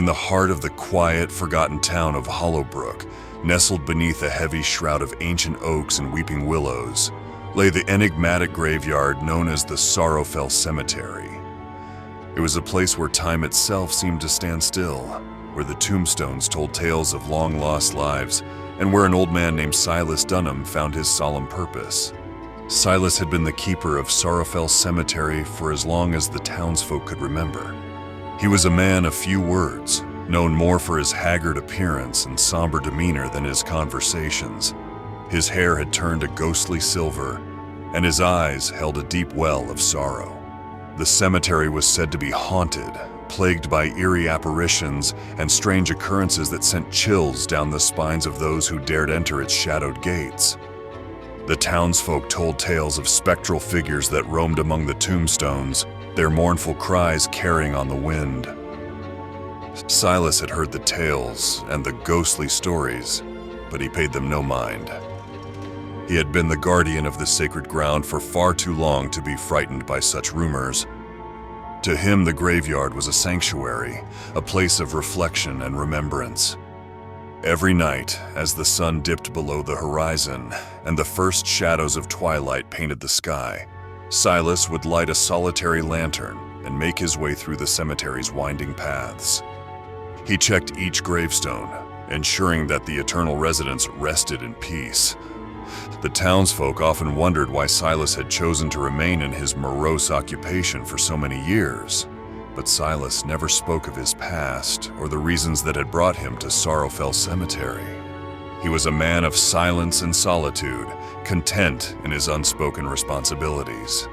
In the heart of the quiet, forgotten town of Hollowbrook, nestled beneath a heavy shroud of ancient oaks and weeping willows, lay the enigmatic graveyard known as the Sorrowfell Cemetery. It was a place where time itself seemed to stand still, where the tombstones told tales of long-lost lives, and where an old man named Silas Dunham found his solemn purpose. Silas had been the keeper of Sorrowfell Cemetery for as long as the townsfolk could remember. He was a man of few words, known more for his haggard appearance and somber demeanor than his conversations. His hair had turned a ghostly silver, and his eyes held a deep well of sorrow. The cemetery was said to be haunted, plagued by eerie apparitions and strange occurrences that sent chills down the spines of those who dared enter its shadowed gates. The townsfolk told tales of spectral figures that roamed among the tombstones, their mournful cries carrying on the wind. Silas had heard the tales and the ghostly stories, but he paid them no mind. He had been the guardian of the sacred ground for far too long to be frightened by such rumors. To him, the graveyard was a sanctuary, a place of reflection and remembrance. Every night, as the sun dipped below the horizon and the first shadows of twilight painted the sky, Silas would light a solitary lantern and make his way through the cemetery's winding paths. He checked each gravestone, ensuring that the eternal residents rested in peace. The townsfolk often wondered why Silas had chosen to remain in his morose occupation for so many years, but Silas never spoke of his past or the reasons that had brought him to Sorrowfell Cemetery. He was a man of silence and solitude, content in his unspoken responsibilities.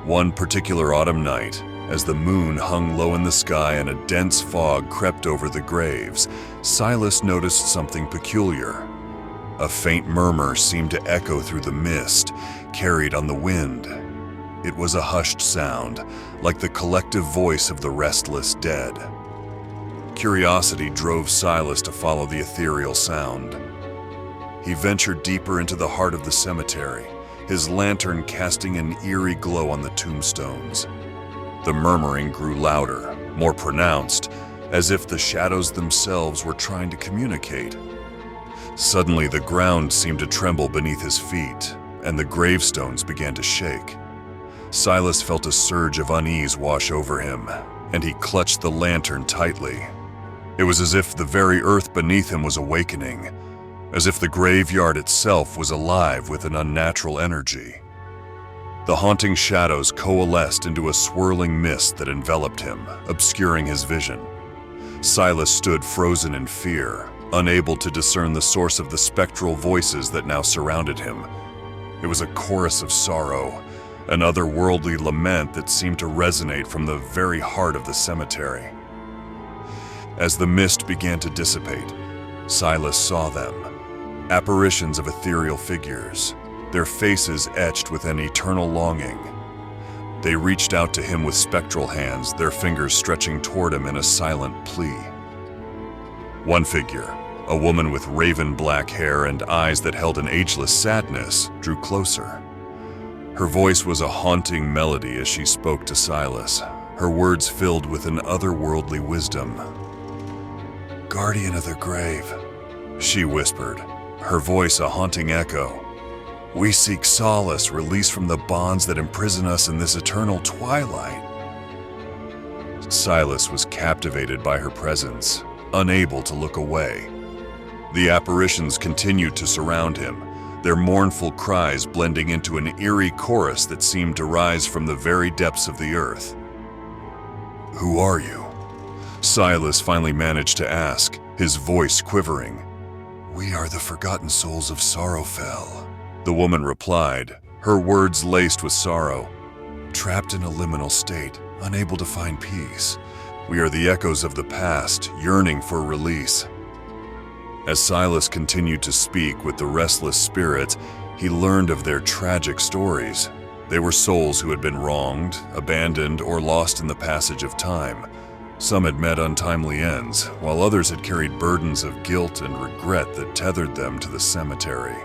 One particular autumn night, as the moon hung low in the sky and a dense fog crept over the graves, Silas noticed something peculiar. A faint murmur seemed to echo through the mist, carried on the wind. It was a hushed sound, like the collective voice of the restless dead. Curiosity drove Silas to follow the ethereal sound. He ventured deeper into the heart of the cemetery, his lantern casting an eerie glow on the tombstones. The murmuring grew louder, more pronounced, as if the shadows themselves were trying to communicate. Suddenly, the ground seemed to tremble beneath his feet, and the gravestones began to shake. Silas felt a surge of unease wash over him, and he clutched the lantern tightly. It was as if the very earth beneath him was awakening, as if the graveyard itself was alive with an unnatural energy. The haunting shadows coalesced into a swirling mist that enveloped him, obscuring his vision. Silas stood frozen in fear, unable to discern the source of the spectral voices that now surrounded him. It was a chorus of sorrow, an otherworldly lament that seemed to resonate from the very heart of the cemetery. As the mist began to dissipate, Silas saw them, apparitions of ethereal figures, their faces etched with an eternal longing. They reached out to him with spectral hands, their fingers stretching toward him in a silent plea. One figure, a woman with raven black hair and eyes that held an ageless sadness, drew closer. Her voice was a haunting melody as she spoke to Silas, her words filled with an otherworldly wisdom. "Guardian of the grave," she whispered, her voice a haunting echo. "We seek solace, release from the bonds that imprison us in this eternal twilight." Silas was captivated by her presence, unable to look away. The apparitions continued to surround him, their mournful cries blending into an eerie chorus that seemed to rise from the very depths of the earth. "Who are you?" Silas finally managed to ask, his voice quivering. "We are the forgotten souls of Sorrowfell," the woman replied, her words laced with sorrow. "Trapped in a liminal state, unable to find peace. We are the echoes of the past, yearning for release." As Silas continued to speak with the restless spirits, he learned of their tragic stories. They were souls who had been wronged, abandoned, or lost in the passage of time. Some had met untimely ends, while others had carried burdens of guilt and regret that tethered them to the cemetery.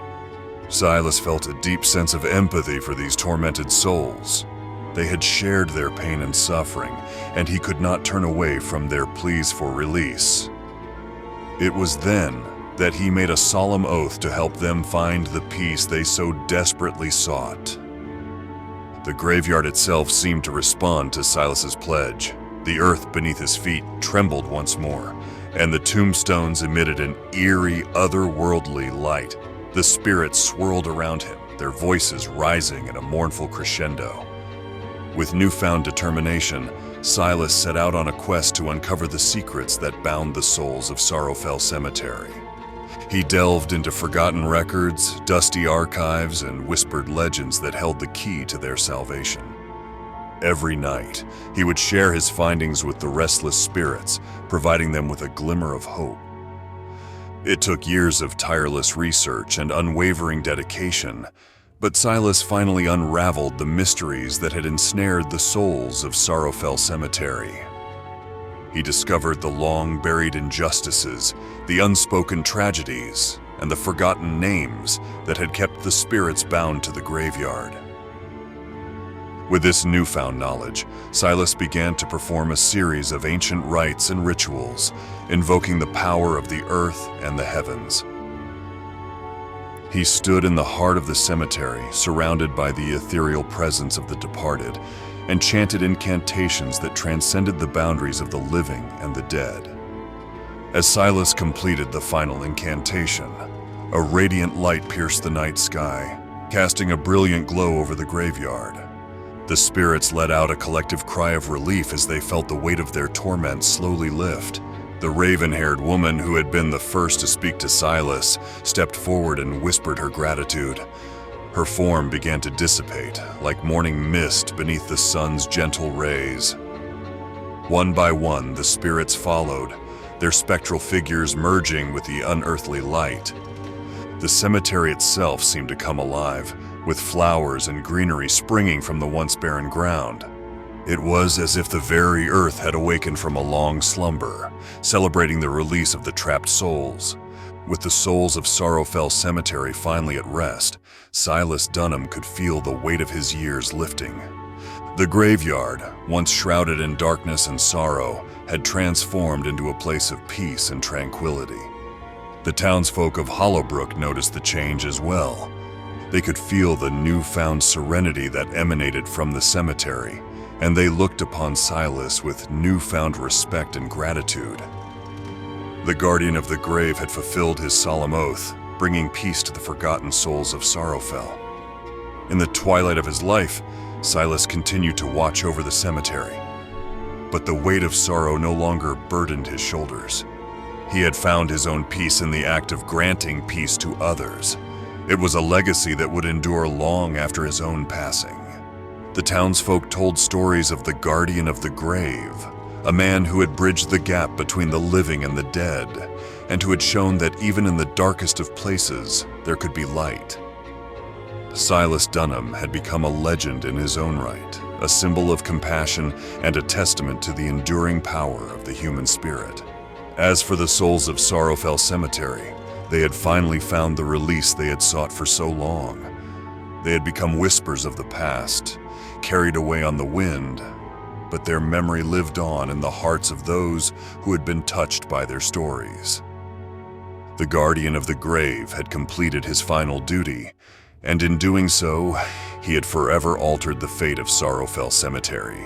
Silas felt a deep sense of empathy for these tormented souls. They had shared their pain and suffering, and he could not turn away from their pleas for release. It was then that he made a solemn oath to help them find the peace they so desperately sought. The graveyard itself seemed to respond to Silas's pledge. The earth beneath his feet trembled once more, and the tombstones emitted an eerie, otherworldly light. The spirits swirled around him, their voices rising in a mournful crescendo. With newfound determination, Silas set out on a quest to uncover the secrets that bound the souls of Sorrowfell Cemetery. He delved into forgotten records, dusty archives, and whispered legends that held the key to their salvation. Every night, he would share his findings with the restless spirits, providing them with a glimmer of hope. It took years of tireless research and unwavering dedication, but Silas finally unraveled the mysteries that had ensnared the souls of Sorrowfell Cemetery. He discovered the long-buried injustices, the unspoken tragedies, and the forgotten names that had kept the spirits bound to the graveyard. With this newfound knowledge, Silas began to perform a series of ancient rites and rituals, invoking the power of the earth and the heavens. He stood in the heart of the cemetery, surrounded by the ethereal presence of the departed, and chanted incantations that transcended the boundaries of the living and the dead. As Silas completed the final incantation, a radiant light pierced the night sky, casting a brilliant glow over the graveyard. The spirits let out a collective cry of relief as they felt the weight of their torment slowly lift. The raven-haired woman who had been the first to speak to Silas stepped forward and whispered her gratitude. Her form began to dissipate, like morning mist beneath the sun's gentle rays. One by one, the spirits followed, their spectral figures merging with the unearthly light. The cemetery itself seemed to come alive, with flowers and greenery springing from the once barren ground. It was as if the very earth had awakened from a long slumber, celebrating the release of the trapped souls. With the souls of Sorrowfell Cemetery finally at rest, Silas Dunham could feel the weight of his years lifting. The graveyard, once shrouded in darkness and sorrow, had transformed into a place of peace and tranquility. The townsfolk of Hollowbrook noticed the change as well. They could feel the newfound serenity that emanated from the cemetery, and they looked upon Silas with newfound respect and gratitude. The guardian of the grave had fulfilled his solemn oath, bringing peace to the forgotten souls of Sorrowfell. In the twilight of his life, Silas continued to watch over the cemetery, but the weight of sorrow no longer burdened his shoulders. He had found his own peace in the act of granting peace to others. It was a legacy that would endure long after his own passing. The townsfolk told stories of the guardian of the grave, a man who had bridged the gap between the living and the dead, and who had shown that even in the darkest of places, there could be light. Silas Dunham had become a legend in his own right, a symbol of compassion and a testament to the enduring power of the human spirit. As for the souls of Sorrowfell Cemetery, they had finally found the release they had sought for so long. They had become whispers of the past, carried away on the wind, but their memory lived on in the hearts of those who had been touched by their stories. The guardian of the grave had completed his final duty, and in doing so, he had forever altered the fate of Sorrowfell Cemetery.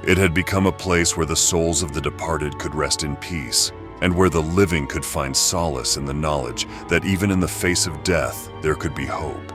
It had become a place where the souls of the departed could rest in peace, and where the living could find solace in the knowledge that even in the face of death, there could be hope.